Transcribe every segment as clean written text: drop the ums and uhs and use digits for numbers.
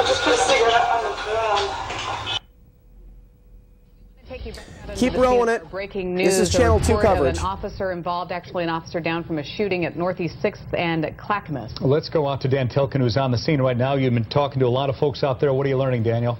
just put a cigarette on the ground. Keep rolling it. Breaking news. This is Channel 2 coverage. An officer involved, actually an officer down from a shooting at Northeast 6th and Clackamas. Let's go out to Dan Tilkin, who's on the scene right now. You've been talking to a lot of folks out there. What are you learning, Daniel?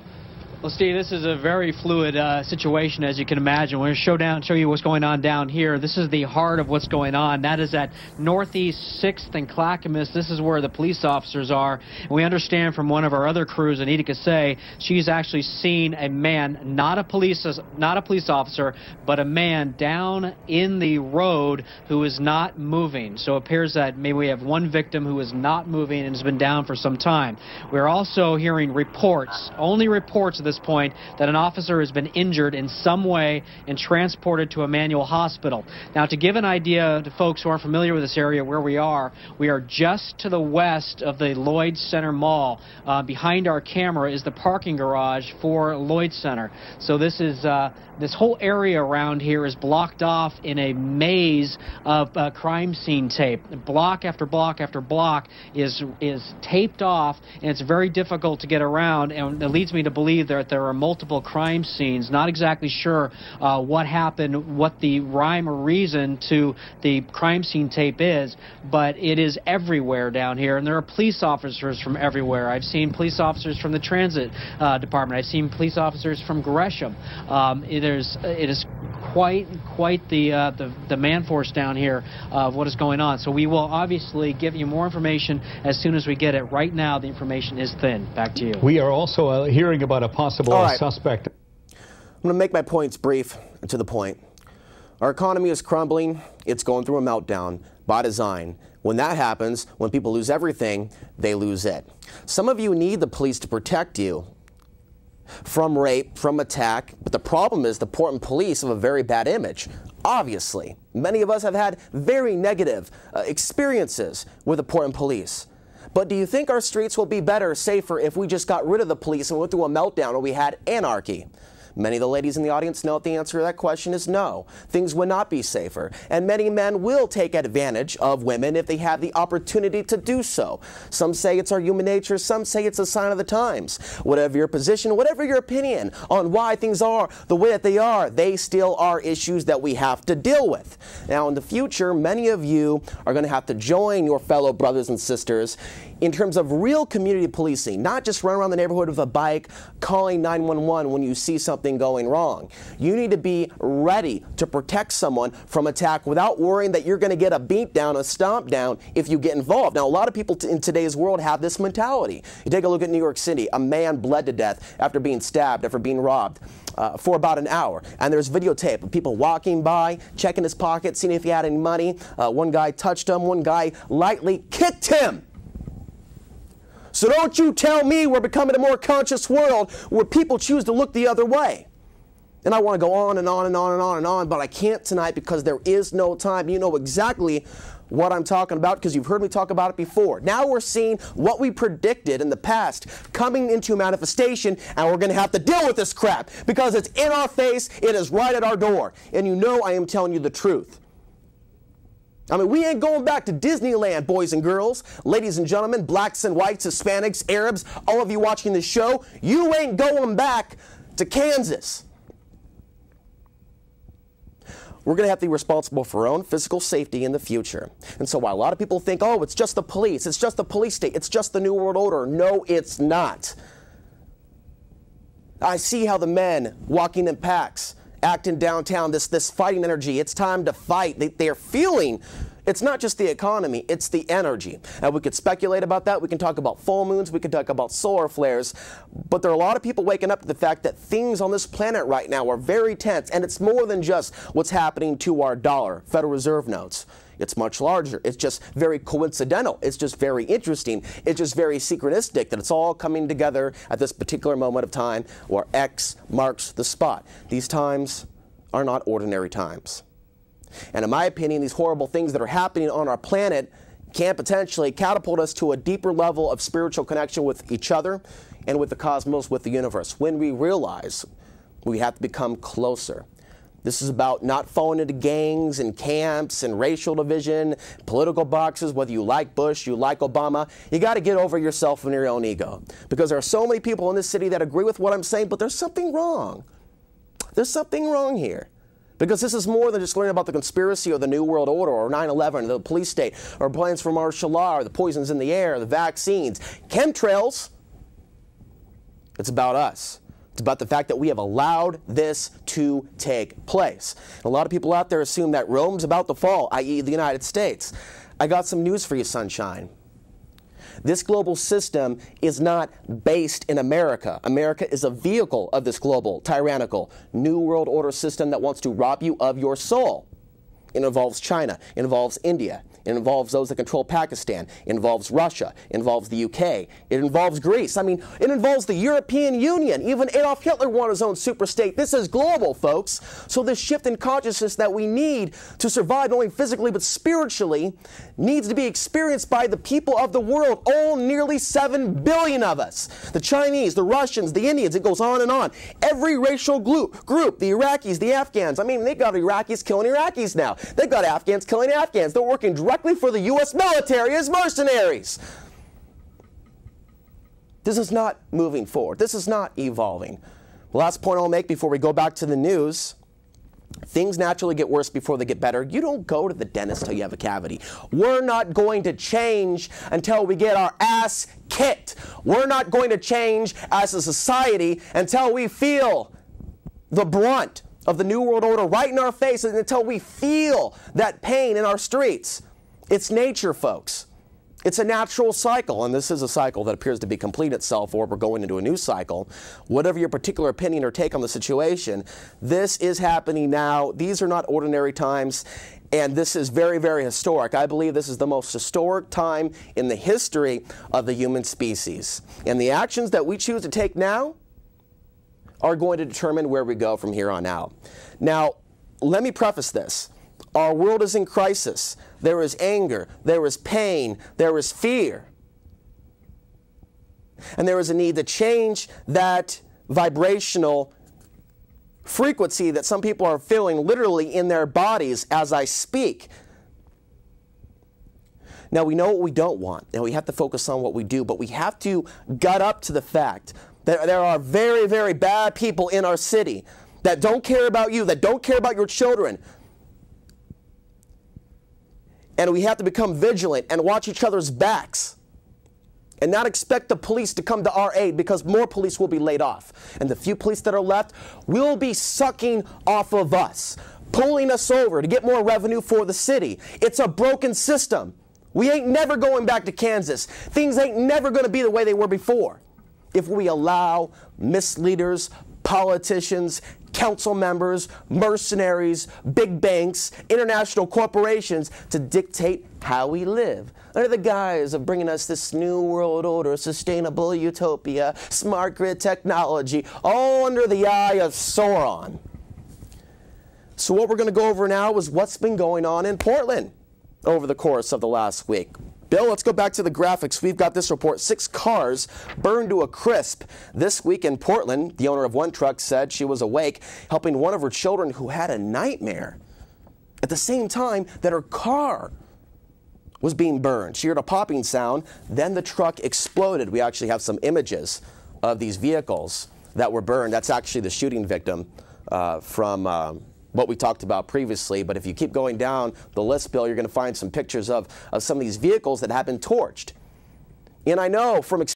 Well, Steve, this is a very fluid situation, as you can imagine. We're going to show you what's going on down here. This is the heart of what's going on. That is at Northeast 6th and Clackamas. This is where the police officers are. And we understand from one of our other crews, Anita Kasey, she's actually seen a man, not a police officer, but a man down in the road who is not moving. So it appears that maybe we have one victim who is not moving and has been down for some time. We're also hearing reports, only reports at this point, that an officer has been injured in some way and transported to Emmanuel Hospital. Now, to give an idea to folks who aren't familiar with this area where we are just to the west of the Lloyd Center Mall. Behind our camera is the parking garage for Lloyd Center. So this is this whole area around here is blocked off in a maze of crime scene tape. Block after block after block is taped off, and it's very difficult to get around, and it leads me to believe that there are multiple crime scenes. Not exactly sure what happened, what the rhyme or reason to the crime scene tape is, but it is everywhere down here, and there are police officers from everywhere. I've seen police officers from the transit department. I've seen police officers from Gresham. It is quite the man force down here of what is going on. So we will obviously give you more information as soon as we get it. Right now, the information is thin. Back to you. We are also hearing about a possible suspect. I'm going to make my points brief and to the point. Our economy is crumbling. It's going through a meltdown by design. When that happens, when people lose everything, they lose it. Some of you need the police to protect you from rape, from attack, but the problem is the Portland police have a very bad image. Obviously, many of us have had very negative experiences with the Portland police. But do you think our streets will be better, safer, if we just got rid of the police and went through a meltdown or we had anarchy? Many of the ladies in the audience know the answer to that question is no. Things would not be safer. And many men will take advantage of women if they have the opportunity to do so. Some say it's our human nature. Some say it's a sign of the times. Whatever your position, whatever your opinion on why things are the way that they still are issues that we have to deal with. Now, in the future, many of you are going to have to join your fellow brothers and sisters in terms of real community policing, not just run around the neighborhood with a bike calling 911 when you see something going wrong. You need to be ready to protect someone from attack without worrying that you're going to get a beat down, a stomp down if you get involved. Now, a lot of people in today's world have this mentality. You take a look at New York City. A man bled to death after being stabbed, after being robbed for about an hour. And there's videotape of people walking by, checking his pocket, seeing if he had any money. One guy touched him. One guy lightly kicked him. So don't you tell me we're becoming a more conscious world where people choose to look the other way. And I want to go on and on and on and on and on, but I can't tonight because there is no time. You know exactly what I'm talking about because you've heard me talk about it before. Now we're seeing what we predicted in the past coming into manifestation, and we're going to have to deal with this crap because it's in our face, it is right at our door. And you know I am telling you the truth. I mean, we ain't going back to Disneyland, boys and girls, ladies and gentlemen, blacks and whites, Hispanics, Arabs, all of you watching this show, you ain't going back to Kansas. We're going to have to be responsible for our own physical safety in the future. And so while a lot of people think, oh, it's just the police state, it's just the New World Order, no, it's not. I see how the men walking in packs, acting downtown, this fighting energy. It's time to fight. They're feeling, it's not just the economy, it's the energy. And we could speculate about that. We can talk about full moons. We can talk about solar flares. But there are a lot of people waking up to the fact that things on this planet right now are very tense. And it's more than just what's happening to our dollar, Federal Reserve notes. It's much larger. It's just very coincidental. It's just very interesting. It's just very synchronistic that it's all coming together at this particular moment of time where X marks the spot. These times are not ordinary times. And in my opinion, these horrible things that are happening on our planet can potentially catapult us to a deeper level of spiritual connection with each other and with the cosmos, with the universe, when we realize we have to become closer. This is about not falling into gangs and camps and racial division, political boxes, whether you like Bush, you like Obama. You got to get over yourself and your own ego. Because there are so many people in this city that agree with what I'm saying, but there's something wrong. There's something wrong here. Because this is more than just learning about the conspiracy or the New World Order or 9/11, the police state, or plans for martial law, or the poisons in the air, the vaccines, chemtrails. It's about us. It's about the fact that we have allowed this to take place. And a lot of people out there assume that Rome's about to fall, i.e. the United States. I got some news for you, sunshine. This global system is not based in America. America is a vehicle of this global, tyrannical, New World Order system that wants to rob you of your soul. It involves China. It involves India. It involves those that control Pakistan. It involves Russia. It involves the UK. It involves Greece. I mean, it involves the European Union. Even Adolf Hitler wanted his own superstate. This is global, folks. So this shift in consciousness that we need to survive, not only physically but spiritually, needs to be experienced by the people of the world. All nearly 7 billion of us. The Chinese, the Russians, the Indians, it goes on and on. Every racial group, the Iraqis, the Afghans. I mean, they got Iraqis killing Iraqis now. They've got Afghans killing Afghans. They're working directly for the U.S. military as mercenaries. This is not moving forward. This is not evolving. The last point I'll make before we go back to the news, things naturally get worse before they get better. You don't go to the dentist till you have a cavity. We're not going to change until we get our ass kicked. We're not going to change as a society until we feel the brunt of the New World Order right in our faces, until we feel that pain in our streets. It's nature, folks. It's a natural cycle, and this is a cycle that appears to be complete itself, or we're going into a new cycle. Whatever your particular opinion or take on the situation, this is happening now. These are not ordinary times, and this is very, very historic. I believe this is the most historic time in the history of the human species. And the actions that we choose to take now are going to determine where we go from here on out. Now, let me preface this. Our world is in crisis. There is anger, there is pain, there is fear. And there is a need to change that vibrational frequency that some people are feeling literally in their bodies as I speak. Now, we know what we don't want, and we have to focus on what we do, but we have to gut up to the fact that there are very, very bad people in our city that don't care about you, that don't care about your children. And we have to become vigilant and watch each other's backs and not expect the police to come to our aid, because more police will be laid off. And the few police that are left will be sucking off of us, pulling us over to get more revenue for the city. It's a broken system. We ain't never going back to Kansas. Things ain't never going to be the way they were before if we allow misleaders, politicians, council members, mercenaries, big banks, international corporations to dictate how we live under the guise of bringing us this new world order, sustainable utopia, smart grid technology, all under the eye of Sauron. So what we're going to go over now is what's been going on in Portland over the course of the last week. Bill, let's go back to the graphics. We've got this report. 6 cars burned to a crisp this week in Portland. The owner of one truck said she was awake, helping one of her children who had a nightmare at the same time that her car was being burned. She heard a popping sound, then the truck exploded. We actually have some images of these vehicles that were burned. That's actually the shooting victim from what we talked about previously. But if you keep going down the list, Bill, you're going to find some pictures of some of these vehicles that have been torched. And I know from experience,